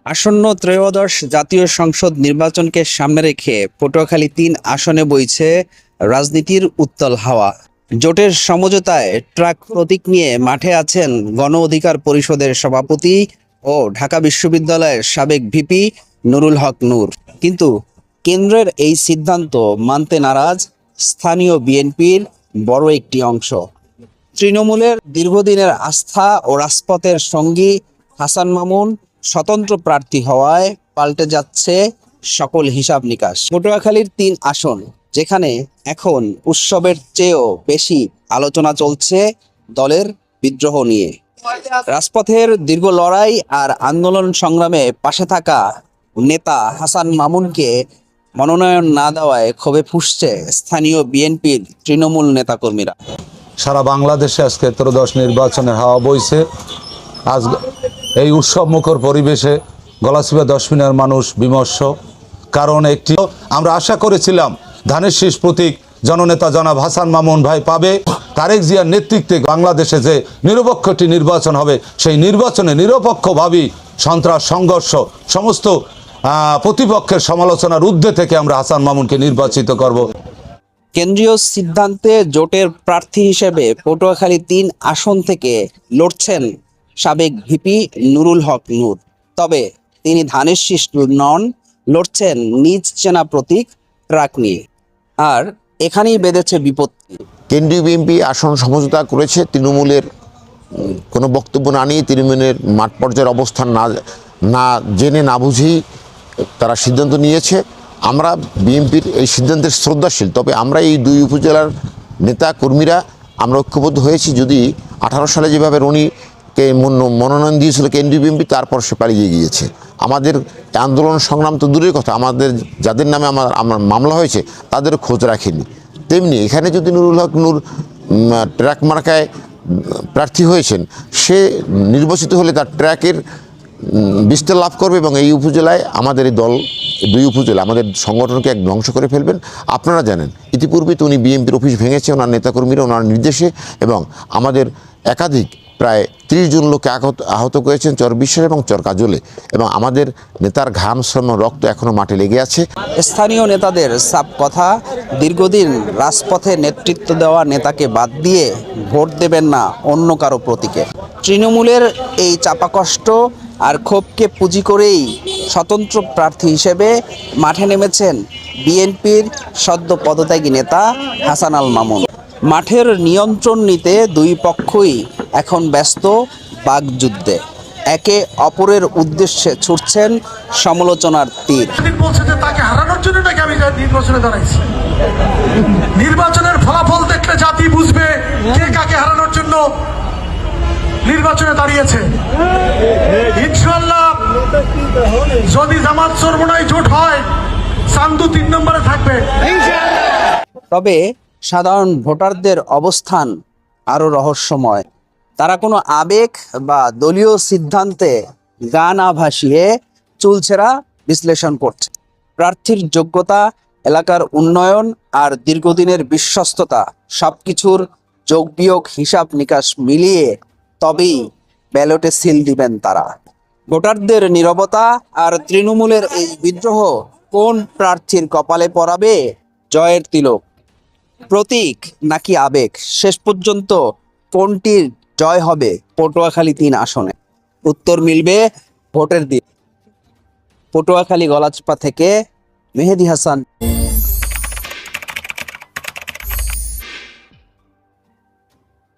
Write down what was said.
আসন্ন ত্রয়োদশ জাতীয় সংসদ নির্বাচনকে সামনে রেখে পটুয়াখালী-৩ আসনে বইছে রাজনীতির উত্তাল হাওয়া। জোটের সমঝোতায় ট্রাক প্রতীক নিয়ে মাঠে আছেন গণ অধিকার পরিষদের সভাপতি ও ঢাকা বিশ্ববিদ্যালয়ের সাবেক ভিপি নুরুল হক নূর। কিন্তু কেন্দ্রের এই সিদ্ধান্ত মানতে নারাজ স্থানীয় বিএনপির বড় একটি অংশ। তৃণমূলের দীর্ঘদিনের আস্থা ও রাজপথের সঙ্গী হাসান মামুন স্বতন্ত্র প্রার্থী হওয়ায় পাল্টে যাচ্ছে সকল হিসাব নিকাশ। পটুয়াখালীর ৩ আসন, যেখানে এখন উৎসবের চেয়েও বেশি আলোচনা চলছে দলের বিদ্রোহ নিয়ে। রাজপথের দীর্ঘ লড়াই আর আন্দোলন সংগ্রামে পাশে থাকা নেতা হাসান মামুনকে মনোনয়ন না দেওয়ায় ক্ষোভে ফুঁসছে স্থানীয় বিএনপির তৃণমূল নেতাকর্মীরা। সারা বাংলাদেশে আজকে ত্রয়োদশ নির্বাচনের হাওয়া বইছে। আজ এই উৎসব মুখর পরিবেশে গলাচিপা 10 মিনার মানুষ বিমর্ষ। কারণ একটি আমরা আশা করেছিলাম ধানের শীষ প্রতীক জননেতা জনাব হাসান মামুন ভাই পাবে। তারেক জিয়ার নেতৃত্বে বাংলাদেশে যে নিরপেক্ষ একটি নির্বাচন হবে, সেই নির্বাচনে নিরপেক্ষভাবেই সন্ত্রাস সংঘর্ষ সমস্ত প্রতিপক্ষের সমালোচনার ঊর্ধ্বে থেকে আমরা হাসান মামুনকে নির্বাচিত করব। কেন্দ্রীয় সিদ্ধান্তে জোটের প্রার্থী হিসেবে পটুয়াখালী-৩ আসন থেকে লড়ছেন সাবেক ভিপি নুরুল হক নূর। তবে তিনি ধানের শীষ নন, লড়ছেন নিজ চেনা প্রতীক ট্রাক নিয়ে। আর এখানেই বেঁধেছে বিপত্তি। কেন্দ্রীয় বিএনপি আসন সমঝোতা করেছে তৃণমূলের কোনো বক্তব্য না নিয়ে, তৃণমূলের মাঠ পর্যায়ের অবস্থান না জেনে না বুঝেই তারা সিদ্ধান্ত নিয়েছে। আমরা বিএনপির এই সিদ্ধান্তের শ্রদ্ধাশীল, তবে আমরা এই 2 উপজেলার নেতা কর্মীরা আমরা ঐক্যবদ্ধ হয়েছি। যদি 18 সালে যেভাবে রনিকে মনোনয়ন দিয়েছিল কেন্দ্রীয় বিএনপি, তারপর সে পালিয়ে গিয়েছে। আমাদের আন্দোলন সংগ্রাম তো দূরের কথা, আমাদের যাদের নামে আমার মামলা হয়েছে তাদের খোঁজ রাখেনি। তেমনি এখানে যদি নুরুল হক নূর ট্র্যাক মার্কায় প্রার্থী হয়েছেন, সে নির্বাচিত হলে তার ট্র্যাকের বিস্তার লাভ করবে এবং এই উপজেলায় আমাদের এই দল 2 উপজেলা আমাদের সংগঠনকে এক ধ্বংস করে ফেলবেন। আপনারা জানেন ইতিপূর্বে তো উনি বিএনপির অফিস ভেঙেছে ওনার নেতাকর্মীরা ওনার নির্দেশে, এবং আমাদের একাধিক প্রায় 30 জন লোককে আহত করেছেন চরবিশ্বাস এবং চরকাজলে, এবং আমাদের নেতার ঘাম শ্রম রক্ত এখনও মাঠে লেগে আছে। স্থানীয় নেতাদের সাপ কথা, দীর্ঘদিন রাজপথে নেতৃত্ব দেওয়া নেতাকে বাদ দিয়ে ভোট দেবেন না অন্য কারো প্রতীকে। তৃণমূলের এই চাপাকষ্ট আর ক্ষোভকে পুঁজি করেই স্বতন্ত্র প্রার্থী হিসেবে মাঠে নেমেছেন বিএনপির সদ্য পদত্যাগী নেতা হাসান আল মামুন। মাঠের নিয়ন্ত্রণ নিতে 2 পক্ষই এখন ব্যস্ত বাকযুদ্ধে। একে অপরের উদ্দেশ্যে ছুটছেন সমালোচনার তীর। বলছে যে তাকে হারানোর জন্য নাকি আমি নির্বাচনে দাঁড়াইছি। নির্বাচনের ফলাফল দেখলে জাতি বুঝবে কে কাকে হারানোর জন্য নির্বাচনে দাঁড়িয়েছে। ইনশাআল্লাহ যদি জামাত চরমোনাই জোট হয়, চান্দু 3 নম্বরে থাকবে। তবে সাধারণ ভোটারদের অবস্থান আরও রহস্যময়। তারা কোনো আবেগ বা দলীয় সিদ্ধান্তে গা না ভাসিয়ে চুলছেরা বিশ্লেষণ করছে। প্রার্থীর যোগ্যতা, এলাকার উন্নয়ন আর দীর্ঘদিনের বিশ্বস্ততা সবকিছুর যোগ বিয়োগ হিসাব নিকাশ মিলিয়ে তবেই ব্যালটে সিল দিবেন তারা। ভোটারদের নীরবতা আর তৃণমূলের এই বিদ্রোহ কোন প্রার্থীর কপালে পড়াবে জয়ের তিলক? প্রতীক নাকি আবেগ? শেষ পর্যন্ত কোনটির জয় হবে পটুয়াখালী-3 আসনে? উত্তর মিলবে ভোটের দিন। পটুয়াখালী গলাচিপা থেকে মেহেদী হাসান।